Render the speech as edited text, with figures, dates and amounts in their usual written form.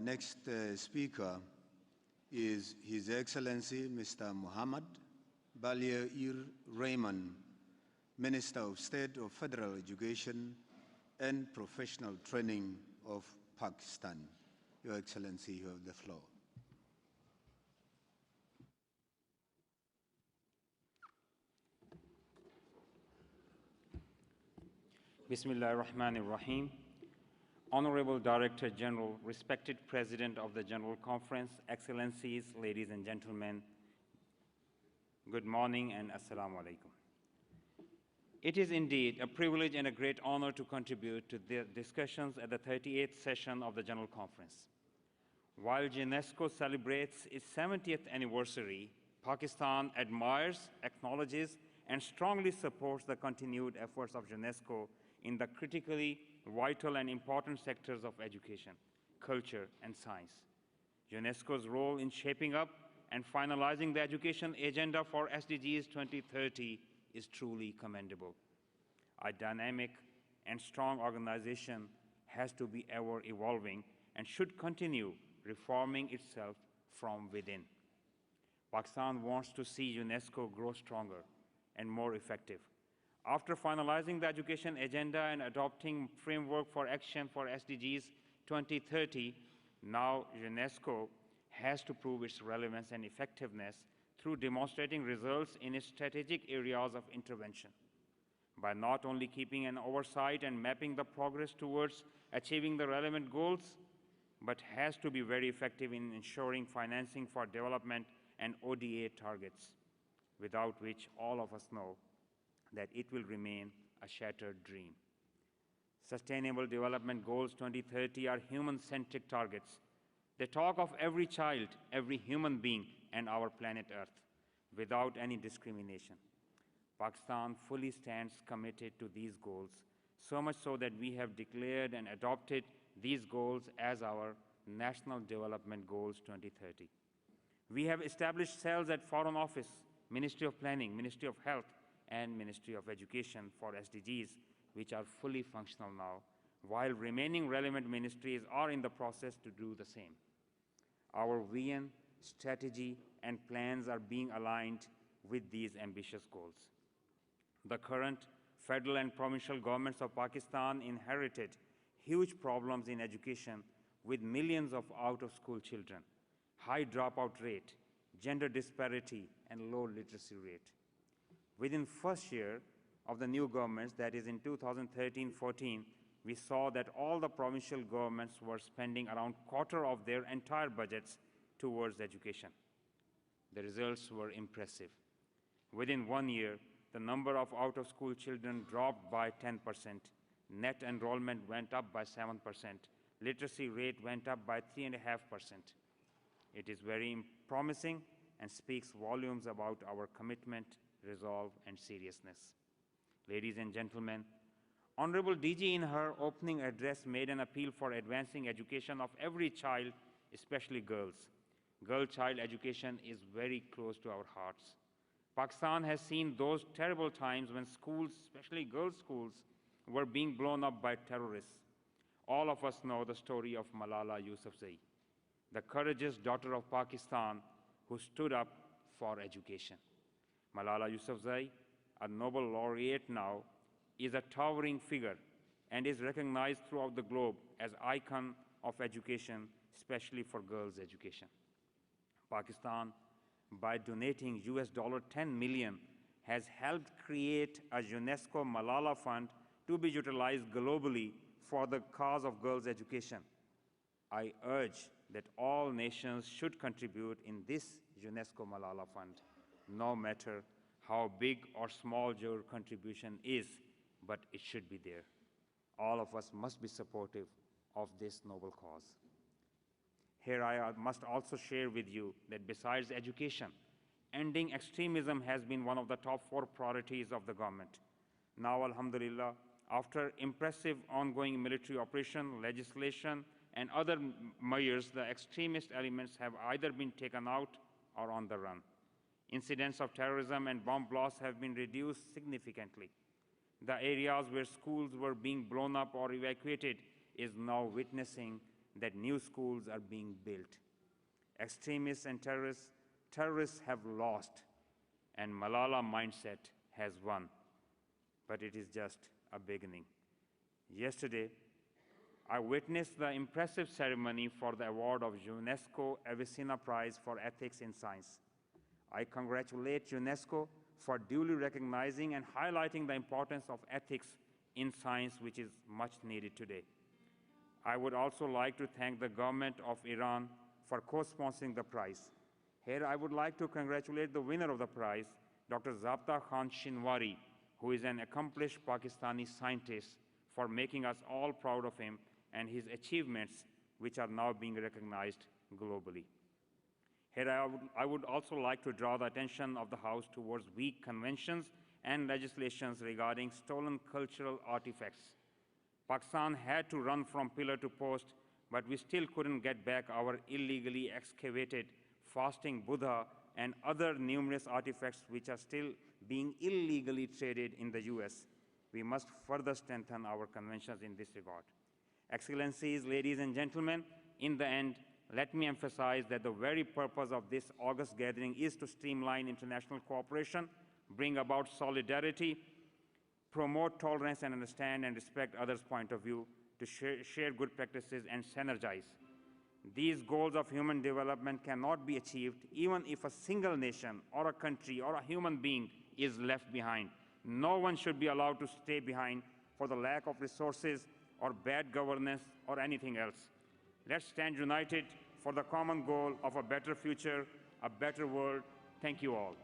next speaker is His Excellency Mr. Muhammad Balier Rahman, Minister of State of Federal Education and Professional Training of Pakistan. Your Excellency, you have the floor. Bismillah ar-Rahman ar-Rahim. Honorable Director General, respected President of the General Conference, Excellencies, ladies and gentlemen, good morning and Assalamu alaikum. It is indeed a privilege and a great honor to contribute to the discussions at the 38th session of the General Conference. While UNESCO celebrates its 70th anniversary, Pakistan admires, acknowledges, and strongly supports the continued efforts of UNESCO in the critically vital and important sectors of education, culture, and science. UNESCO's role in shaping up and finalizing the education agenda for SDGs 2030 is truly commendable. A dynamic and strong organization has to be ever evolving and should continue reforming itself from within. Pakistan wants to see UNESCO grow stronger and more effective. After finalizing the education agenda and adopting framework for action for SDGs 2030, now UNESCO has to prove its relevance and effectiveness through demonstrating results in its strategic areas of intervention. By not only keeping an oversight and mapping the progress towards achieving the relevant goals, but has to be very effective in ensuring financing for development and ODA targets, without which all of us know that it will remain a shattered dream. Sustainable Development Goals 2030 are human-centric targets. They talk of every child, every human being, and our planet Earth, without any discrimination. Pakistan fully stands committed to these goals, so much so that we have declared and adopted these goals as our National Development Goals 2030. We have established cells at Foreign Office, Ministry of Planning, Ministry of Health, and Ministry of Education for SDGs, which are fully functional now, while remaining relevant ministries are in the process to do the same. Our vision, strategy, and plans are being aligned with these ambitious goals. The current federal and provincial governments of Pakistan inherited huge problems in education with millions of out-of-school children, high dropout rate, gender disparity, and low literacy rate. Within first year of the new governments, that is in 2013-14, we saw that all the provincial governments were spending around quarter of their entire budgets towards education. The results were impressive. Within 1 year, the number of out-of-school children dropped by 10%, net enrollment went up by 7%, literacy rate went up by 3.5%. It is very promising and speaks volumes about our commitment, resolve, and seriousness. Ladies and gentlemen, Honorable DG in her opening address made an appeal for advancing education of every child, especially girls. Girl child education is very close to our hearts. Pakistan has seen those terrible times when schools, especially girls' schools, were being blown up by terrorists. All of us know the story of Malala Yousafzai, the courageous daughter of Pakistan who stood up for education. Malala Yousafzai, a Nobel laureate now, is a towering figure and is recognized throughout the globe as icon of education, especially for girls' education. Pakistan, by donating $10 million, has helped create a UNESCO Malala Fund to be utilized globally for the cause of girls' education. I urge that all nations should contribute in this UNESCO Malala Fund, no matter how big or small your contribution is, but it should be there. All of us must be supportive of this noble cause. Here I must also share with you that besides education, ending extremism has been one of the top 4 priorities of the government. Now, alhamdulillah, after impressive ongoing military operation, legislation, and other measures, the extremist elements have either been taken out or on the run. Incidents of terrorism and bomb blasts have been reduced significantly. The areas where schools were being blown up or evacuated is now witnessing that new schools are being built. Extremists and terrorists have lost, and Malala mindset has won. But it is just a beginning. Yesterday, I witnessed the impressive ceremony for the award of UNESCO Avicenna Prize for Ethics in Science. I congratulate UNESCO for duly recognizing and highlighting the importance of ethics in science, which is much needed today. I would also like to thank the government of Iran for co-sponsoring the prize. Here, I would like to congratulate the winner of the prize, Dr. Zabta Khan Shinwari, who is an accomplished Pakistani scientist, for making us all proud of him and his achievements, which are now being recognized globally. Here, I would also like to draw the attention of the House towards weak conventions and legislations regarding stolen cultural artifacts. Pakistan had to run from pillar to post, but we still couldn't get back our illegally excavated fasting Buddha and other numerous artifacts which are still being illegally traded in the US. We must further strengthen our conventions in this regard. Excellencies, ladies and gentlemen, in the end, let me emphasize that the very purpose of this August gathering is to streamline international cooperation, bring about solidarity, promote tolerance and understand and respect others' point of view, to share good practices and synergize. These goals of human development cannot be achieved even if a single nation or a country or a human being is left behind. No one should be allowed to stay behind for the lack of resources or bad governance or anything else. Let's stand united for the common goal of a better future, a better world. Thank you all.